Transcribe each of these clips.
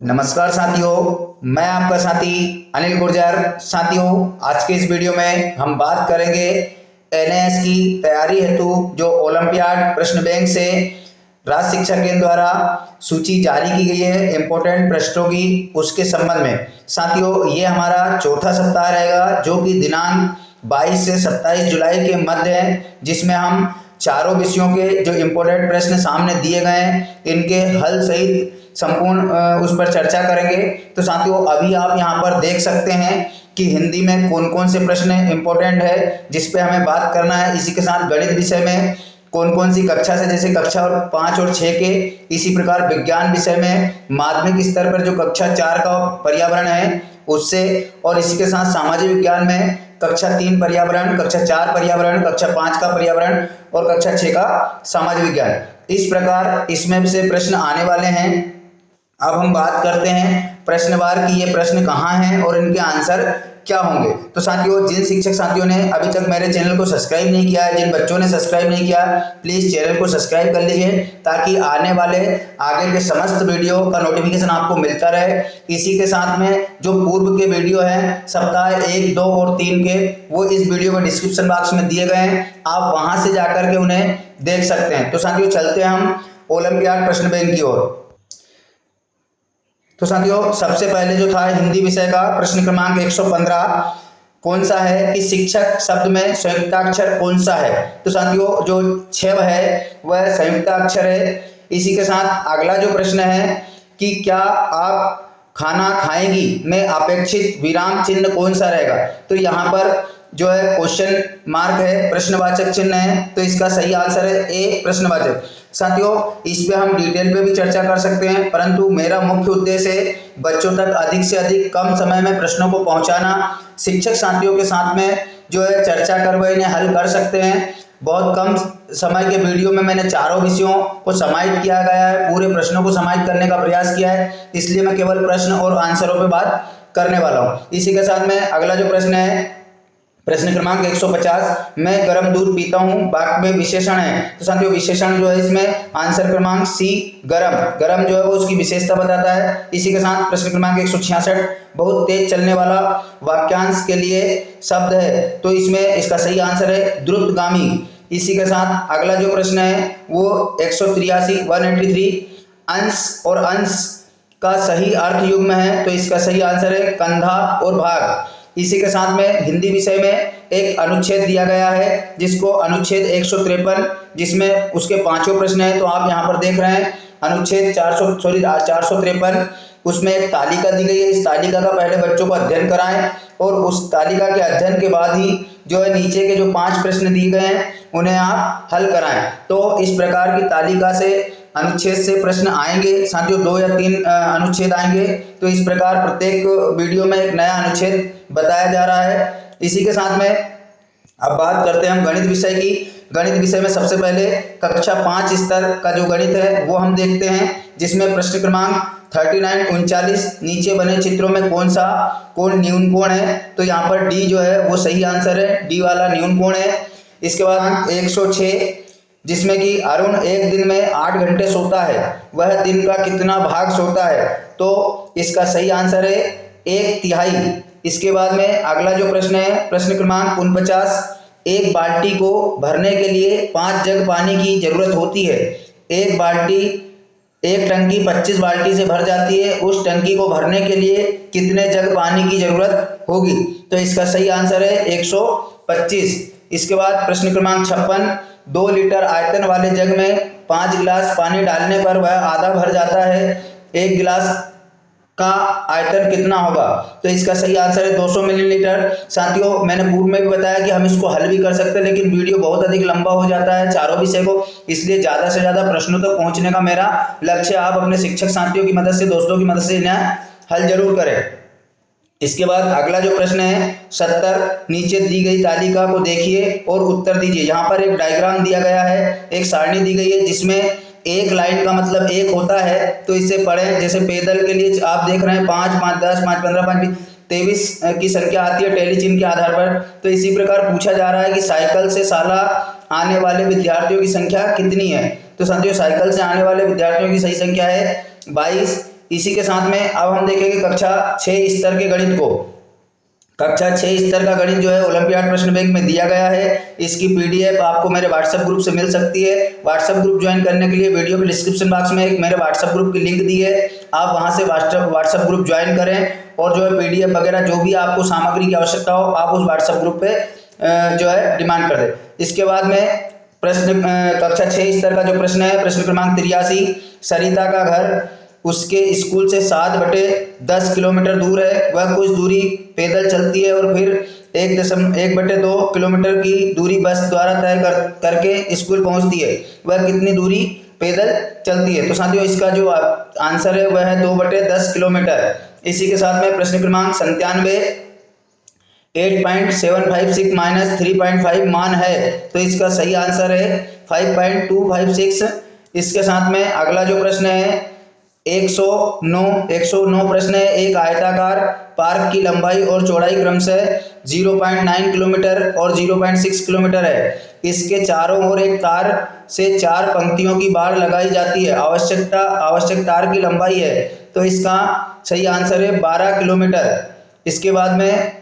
नमस्कार साथियों, मैं आपका साथी अनिल गुर्जर। साथियों, आज के इस वीडियो में हम बात करेंगे एनएएस की तैयारी हेतु जो ओलंपियाड प्रश्न बैंक से राज्य शिक्षा केंद्र द्वारा सूची जारी की गई है इंपॉर्टेंट प्रश्नों की, उसके संबंध में। साथियों, ये हमारा चौथा सप्ताह रहेगा जो कि दिनांक 22 से 27 जुलाई के मध्य है, जिसमें हम चारों विषयों के जो इम्पोर्टेंट प्रश्न सामने दिए गए हैं इनके हल सहित संपूर्ण उस पर चर्चा करेंगे। तो साथियों, अभी आप यहाँ पर देख सकते हैं कि हिंदी में कौन कौन से प्रश्न इम्पोर्टेंट है जिस पे हमें बात करना है। इसी के साथ गणित विषय में कौन कौन सी कक्षा से, जैसे कक्षा 5 और 6 के, इसी प्रकार विज्ञान विषय में माध्यमिक स्तर पर जो कक्षा 4 का पर्यावरण है उससे, और इसी के साथ सामाजिक विज्ञान में कक्षा 3 पर्यावरण, कक्षा 4 पर्यावरण, कक्षा 5 का पर्यावरण और कक्षा 6 का सामाजिक विज्ञान। इस प्रकार इसमें से प्रश्न आने वाले हैं। अब हम बात करते हैं प्रश्नवार की, ये प्रश्न कहाँ हैं और इनके आंसर क्या होंगे। तो साथियों, जिन शिक्षक साथियों ने अभी तक मेरे चैनल को सब्सक्राइब नहीं किया है, जिन बच्चों ने सब्सक्राइब नहीं किया, प्लीज चैनल को सब्सक्राइब कर लीजिए ताकि आने वाले आगे के समस्त वीडियो का नोटिफिकेशन आपको मिलता रहे। इसी के साथ में जो पूर्व के वीडियो हैं सप्ताह 1, 2 और 3 के, वो इस वीडियो में डिस्क्रिप्शन बॉक्स में दिए गए हैं, आप वहां से जाकर के उन्हें देख सकते हैं। तो साथियों, चलते हैं हम ओलंपियाड प्रश्न बैंक की ओर। तो साथियों, सबसे पहले जो था हिंदी विषय का प्रश्न क्रमांक 115 कौन सा है कि शिक्षक शब्द में संयुक्ताक्षर कौन सा है। तो साथियों, जो छेव है वह संयुक्ताक्षर है। इसी के साथ अगला जो प्रश्न है कि क्या आप खाना खाएंगी में अपेक्षित विराम चिन्ह कौन सा रहेगा। तो यहाँ पर जो है क्वेश्चन मार्क है, प्रश्नवाचक चिन्ह है, तो इसका सही आंसर है ए, प्रश्नवाचक। साथियों, इस पे हम डिटेल पे भी चर्चा कर सकते हैं, परंतु मेरा मुख्य उद्देश्य है बच्चों तक अधिक से अधिक कम समय में प्रश्नों को पहुंचाना। शिक्षक साथियों के साथ में जो है चर्चा कर वह इन्हें हल कर सकते हैं। बहुत कम समय के वीडियो में मैंने चारों विषयों को समाहित किया गया है, पूरे प्रश्नों को समाहित करने का प्रयास किया है, इसलिए मैं केवल प्रश्न और आंसरों पर बात करने वाला हूँ। इसी के साथ में अगला जो प्रश्न है प्रश्न क्रमांक 150, मैं गर्म दूध पीता हूं वाक्य में विशेषण है। तो साथियों, विशेषण जो है इसमें आंसर क्रमांक सी, गरम। गरम जो है वो उसकी विशेषता बताता है। इसी के साथ प्रश्न क्रमांक 166, बहुत तेज चलने वाला वाक्यांश के लिए शब्द है। तो इसमें इसका सही आंसर है द्रुतगामी। इसी के साथ अगला जो प्रश्न है वो 183 अंश और अंश का सही अर्थ युग्म है। तो इसका सही आंसर है कंधा और भाग। इसी के साथ में हिंदी विषय में एक अनुच्छेद दिया गया है जिसको अनुच्छेद 153, जिसमें उसके 5 प्रश्न है। तो आप यहाँ पर देख रहे हैं अनुच्छेद 453, उसमें एक तालिका दी गई है। इस तालिका का पहले बच्चों को अध्ययन कराएं और उस तालिका के अध्ययन के बाद ही जो है नीचे के जो 5 प्रश्न दिए गए हैं उन्हें आप हल कराएं। तो इस प्रकार की तालिका से अनुच्छेद से प्रश्न आएंगे। साथियों, 2 या 3 अनुच्छेद आएंगे। तो इस प्रकार प्रत्येक वीडियो में एक नया अनुच्छेद बताया जा रहा है। इसी के साथ में अब बात करते हैं हम गणित विषय की। गणित विषय में सबसे पहले कक्षा 5 स्तर का जो गणित है वो हम देखते हैं, जिसमें प्रश्न क्रमांक 39 नीचे बने चित्रों में कौन सा कोण न्यून कोण है। तो यहाँ पर डी जो है वो सही आंसर है, डी वाला न्यून कोण है। इसके बाद 106, जिसमें कि अरुण एक दिन में 8 घंटे सोता है, वह दिन का कितना भाग सोता है। तो इसका सही आंसर है 1/3। इसके बाद में अगला जो प्रश्न है प्रश्न क्रमांक 49, एक बाल्टी को भरने के लिए 5 जग पानी की जरूरत होती है। एक टंकी 25 बाल्टी से भर जाती है, उस टंकी को भरने के लिए कितने जग पानी की जरूरत होगी। तो इसका सही आंसर है 125। इसके बाद प्रश्न क्रमांक 56, 2 लीटर आयतन वाले जग में 5 गिलास पानी डालने पर वह आधा भर जाता है, 1 गिलास का आयतन कितना होगा। तो इसका सही आंसर है 200 मिलीलीटर। साथियों, मैंने पूर्व में भी बताया कि हम इसको हल भी कर सकते हैं, लेकिन वीडियो बहुत अधिक लंबा हो जाता है चारों विषय को, इसलिए ज़्यादा से ज़्यादा प्रश्नों तक पहुंचने का मेरा लक्ष्य। आप अपने शिक्षक साथियों की मदद से, दोस्तों की मदद से इन्हें हल जरूर करें। इसके बाद अगला जो प्रश्न है 70, नीचे दी गई तालिका को देखिए और उत्तर दीजिए। यहाँ पर एक डायग्राम दिया गया है, एक सारणी दी गई है जिसमें एक लाइन का मतलब 1 होता है। तो इसे पढ़ें। जैसे पैदल के लिए आप देख रहे हैं 5, 5, 10, 5, 15, 5, 23 की संख्या आती है टेली चिन्ह के आधार पर। तो इसी प्रकार पूछा जा रहा है कि साइकिल से शाला आने वाले विद्यार्थियों की संख्या कितनी है। तो साथियों, साइकिल से आने वाले विद्यार्थियों की सही संख्या है 22। इसी के साथ में अब हम देखेंगे कक्षा 6 स्तर के गणित को। कक्षा 6 स्तर का गणित जो है ओलंपियाड प्रश्न बैंक में दिया गया है। इसकी पीडीएफ आपको मेरे व्हाट्सएप ग्रुप से मिल सकती है। व्हाट्सएप ग्रुप ज्वाइन करने के लिए वीडियो के डिस्क्रिप्शन बॉक्स में एक मेरे व्हाट्सएप ग्रुप की लिंक दी है, आप वहां से व्हाट्सएप ग्रुप ज्वाइन करें और जो है पीडीएफ वगैरह जो भी आपको सामग्री की आवश्यकता हो आप उस व्हाट्सएप ग्रुप पे जो है डिमांड कर दें। इसके बाद में प्रश्न कक्षा 6 स्तर का जो प्रश्न है, प्रश्न क्रमांक 83, सरिता का घर उसके स्कूल से 7/10 किलोमीटर दूर है। वह कुछ दूरी पैदल चलती है और फिर 1.2 किलोमीटर की दूरी बस द्वारा तय करके स्कूल पहुंचती है। वह कितनी दूरी पैदल चलती है? तो साथियों इसका जो आंसर है वह है 2/10 किलोमीटर। इसी के साथ में प्रश्न क्रमांक 97, 8.756 माइनस 3.5 मान है, तो इसका सही आंसर है 5.256। इसके साथ में अगला जो प्रश्न है 109 प्रश्न है। एक आयताकार पार्क की लंबाई और चौड़ाई क्रमशः 0.9 किलोमीटर और 0.6 किलोमीटर है। इसके चारों ओर एक तार से 4 पंक्तियों की बाड़ लगाई जाती है। आवश्यक तार की लंबाई है, तो इसका सही आंसर है 12 किलोमीटर। इसके बाद में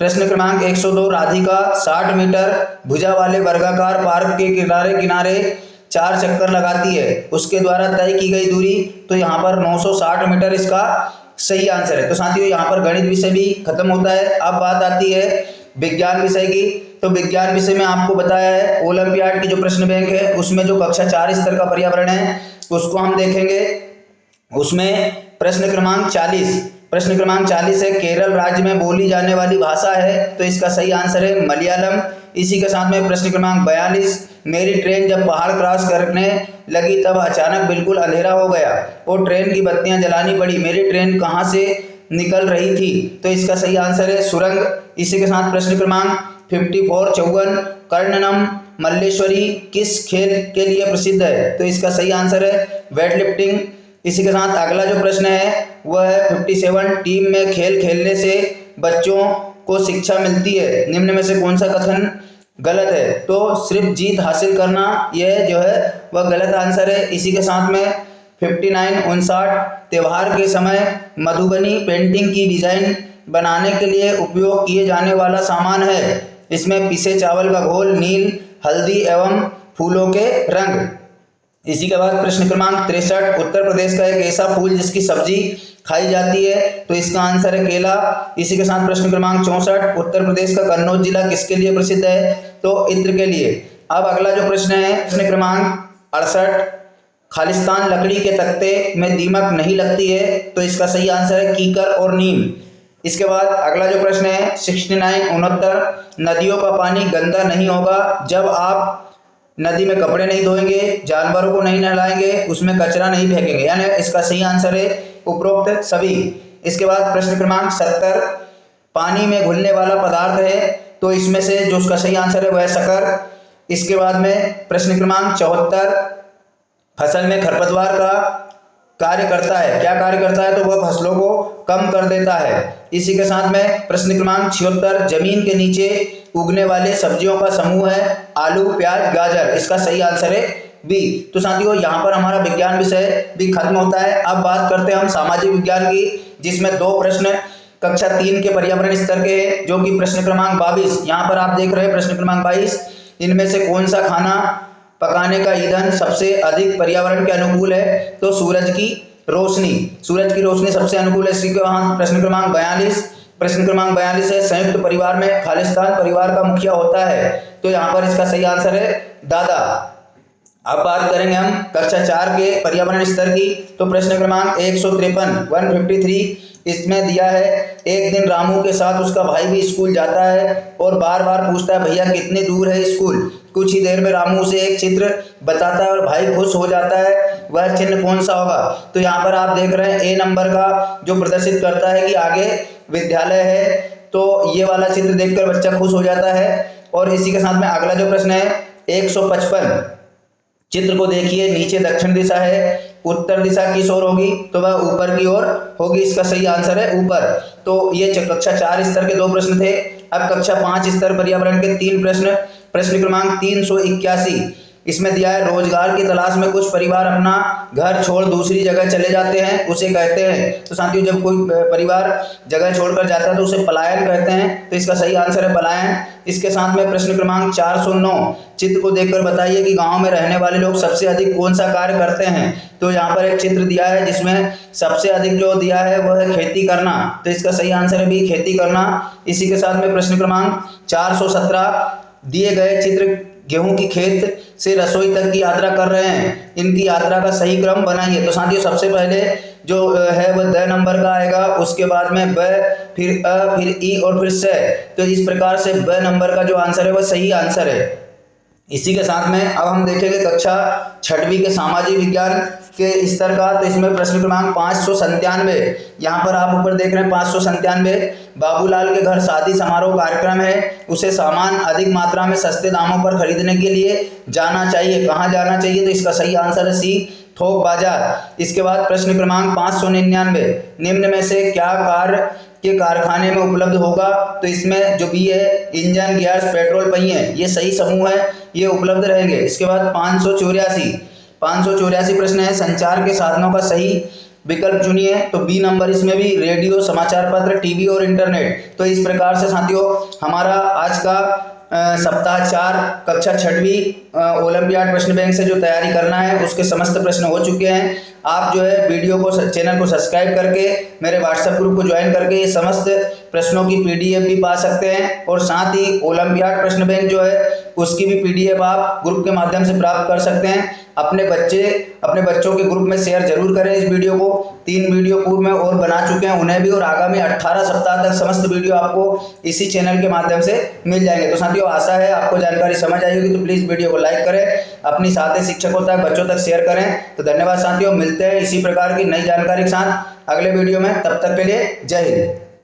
प्रश्न क्रमांक 102, राधिका 60 मीटर भुजा वाले वर्गाकार पार्क के किनारे किनारे 4 चक्कर लगाती है। उसके द्वारा तय की गई दूरी, तो यहाँ पर 960 मीटर इसका सही आंसर है। तो साथियों यहाँ पर गणित विषय भी खत्म होता है। अब बात आती है विज्ञान विषय की। तो विज्ञान विषय में आपको बताया है ओलंपियाड की जो प्रश्न बैंक है उसमें जो कक्षा 4 स्तर का पर्यावरण है उसको हम देखेंगे। उसमें प्रश्न क्रमांक 40 है, केरल राज्य में बोली जाने वाली भाषा है, तो इसका सही आंसर है मलयालम। इसी के साथ में प्रश्न क्रमांक 42, मेरी ट्रेन जब पहाड़ क्रॉस करने लगी तब अचानक बिल्कुल अंधेरा हो गया और ट्रेन की बत्तियां जलानी पड़ी। मेरी ट्रेन कहाँ से निकल रही थी? तो इसका सही आंसर है सुरंग। इसी के साथ प्रश्न क्रमांक 54, कर्णनम मल्लेश्वरी किस खेल के लिए प्रसिद्ध है? तो इसका सही आंसर है वेट लिफ्टिंग। इसी के साथ अगला जो प्रश्न है वह है 57, टीम में खेल खेलने से बच्चों को शिक्षा मिलती है, निम्न में से कौन सा कथन गलत है? तो सिर्फ जीत हासिल करना यह जो है वह गलत आंसर है। इसी के साथ में 59, त्योहार के समय मधुबनी पेंटिंग की डिजाइन बनाने के लिए उपयोग किए जाने वाला सामान है। इसमें पिसे चावल का घोल, नील, हल्दी एवं फूलों के रंग। इसी के बाद प्रश्न क्रमांक 63, उत्तर प्रदेश का एक ऐसा फूल जिसकी सब्जी खाई जाती है, तो इसका आंसर है केला। इसी के साथ प्रश्न क्रमांक 64, उत्तर प्रदेश का कन्नौज जिला किसके लिए प्रसिद्ध है? तो इत्र के लिए। अब अगला जो प्रश्न है प्रश्न क्रमांक 68, खालिस्तान लकड़ी के तख्ते में दीमक नहीं लगती है, तो इसका सही आंसर है कीकर और नीम। इसके बाद अगला जो प्रश्न है 69, नदियों का पानी गंदा नहीं होगा जब आप नदी में कपड़े नहीं धोएंगे, जानवरों को नहीं नहलाएंगे, उसमें कचरा नहीं फेंकेंगे, यानी इसका सही आंसर है उपरोक्त सभी। इसके बाद प्रश्न क्रमांक 70, पानी में घुलने वाला पदार्थ है, तो इसमें से जो उसका सही आंसर है वह है शक्कर। इसके बाद में प्रश्न क्रमांक 74, फसल में खरपतवार का कार्य करता है, क्या कार्य करता है? तो वह फसलों को कम कर देता है। इसी के साथ में प्रश्न क्रमांक 76, जमीन के नीचे उगने वाले सब्जियों का समूह है आलू, प्याज, गाजर, इसका सही आंसर है बी। तो साथियों यहाँ पर हमारा विज्ञान विषय भी खत्म होता है। अब बात करते हैं हम सामाजिक विज्ञान की, जिसमें 2 प्रश्न कक्षा 3 के पर्यावरण स्तर के हैं, जो कि प्रश्न क्रमांक 22। यहाँ पर आप देख रहे हैं प्रश्न क्रमांक 22, इनमें से कौन सा खाना पकाने का ईंधन सबसे अधिक पर्यावरण के अनुकूल है? तो सूरज की रोशनी सबसे अनुकूल है। इसी के वहां प्रश्न क्रमांक 42 है, संयुक्त परिवार में खालिस्तान परिवार का मुखिया होता है, तो यहाँ पर इसका सही आंसर है दादा। अब बात करेंगे हम कक्षा 4 के पर्यावरण स्तर की। तो प्रश्न क्रमांक 153 इसमें दिया है, एक दिन रामू के साथ उसका भाई भी स्कूल जाता है और बार बार पूछता है भैया कितनी दूर है स्कूल। कुछ ही देर में रामू उसे एक चित्र बताता है और भाई खुश हो जाता है, वह चिन्ह कौन सा होगा? तो यहाँ पर आप देख रहे हैं ए नंबर का जो प्रदर्शित करता है कि आगे विद्यालय है, तो ये वाला चित्र देखकर बच्चा खुश हो जाता है। और इसी के साथ में अगला जो प्रश्न है 155, चित्र को देखिए, नीचे दक्षिण दिशा है, उत्तर दिशा किस ओर होगी? तो वह ऊपर की ओर होगी, इसका सही आंसर है ऊपर। तो ये कक्षा 4 स्तर के 2 प्रश्न थे। अब कक्षा 5 स्तर पर्यावरण के 3 प्रश्न। प्रश्न क्रमांक 381, इसमें दिया है रोजगार की तलाश में कुछ परिवार अपना घर छोड़ दूसरी जगह चले जाते हैं, उसे कहते हैं। तो साथियों जब कोई परिवार जगह छोड़कर जाता है तो उसे पलायन कहते हैं, तो इसका सही आंसर है पलायन। इसके साथ में प्रश्न क्रमांक 409, चित्र को देखकर बताइए कि गांव में रहने वाले लोग सबसे अधिक कौन सा कार्य करते हैं। तो यहाँ पर एक चित्र दिया है जिसमें सबसे अधिक जो दिया है वह है खेती करना, तो इसका सही आंसर है भी खेती करना। इसी के साथ में प्रश्न क्रमांक 417, दिए गए चित्र गेहूं की खेत से रसोई तक की यात्रा कर रहे हैं, इनकी यात्रा का सही क्रम बनाइए। तो साथियों सबसे पहले जो है वह द नंबर का आएगा, उसके बाद में ब, फिर अ, फिर ई और फिर से। तो इस प्रकार से ब नंबर का जो आंसर है वह सही आंसर है। इसी के साथ में अब हम देखेंगे कक्षा 6वीं के सामाजिक विज्ञान के स्तर का। तो इसमें प्रश्न क्रमांक 597, यहाँ पर आप ऊपर देख रहे हैं 597, बाबूलाल के घर शादी समारोह कार्यक्रम है, उसे सामान अधिक मात्रा में सस्ते दामों पर खरीदने के लिए जाना चाहिए, कहाँ जाना चाहिए। तो इसका सही आंसर है सी, थोक बाजार। इसके बाद प्रश्न क्रमांक 599, निम्न में से क्या कार के कारखाने में उपलब्ध होगा। तो इसमें जो बी है इंजन, गियर्स, पेट्रोल पहिए, ये सही समूह है, ये उपलब्ध रहेंगे। इसके बाद 584 प्रश्न है, संचार के साधनों का सही विकल्प चुनिए। तो बी नंबर इसमें भी रेडियो, समाचार पत्र, टीवी और इंटरनेट। तो इस प्रकार से साथियों हमारा आज का सप्ताह 4 कक्षा 6वीं ओलंपियाड प्रश्न बैंक से जो तैयारी करना है उसके समस्त प्रश्न हो चुके हैं। आप जो है वीडियो को, चैनल को सब्सक्राइब करके मेरे व्हाट्सएप ग्रुप को ज्वाइन करके ये समस्त प्रश्नों की पीडीएफ भी पा सकते हैं, और साथ ही ओलंपियाड प्रश्न बैंक जो है उसकी भी पीडीएफ आप ग्रुप के माध्यम से प्राप्त कर सकते हैं। अपने बच्चों के ग्रुप में शेयर जरूर करें इस वीडियो को। 3 वीडियो पूर्व में और बना चुके हैं, उन्हें भी, और आगामी 18 सप्ताह तक समस्त वीडियो आपको इसी चैनल के माध्यम से मिल जाएंगे। तो साथियों आशा है आपको जानकारी समझ आई होगी, तो प्लीज़ वीडियो को लाइक करें, अपनी साथी शिक्षकों तक, बच्चों तक शेयर करें। तो धन्यवाद साथियों, मिलते हैं इसी प्रकार की नई जानकारी के साथ अगले वीडियो में, तब तक के लिए जय हिंद।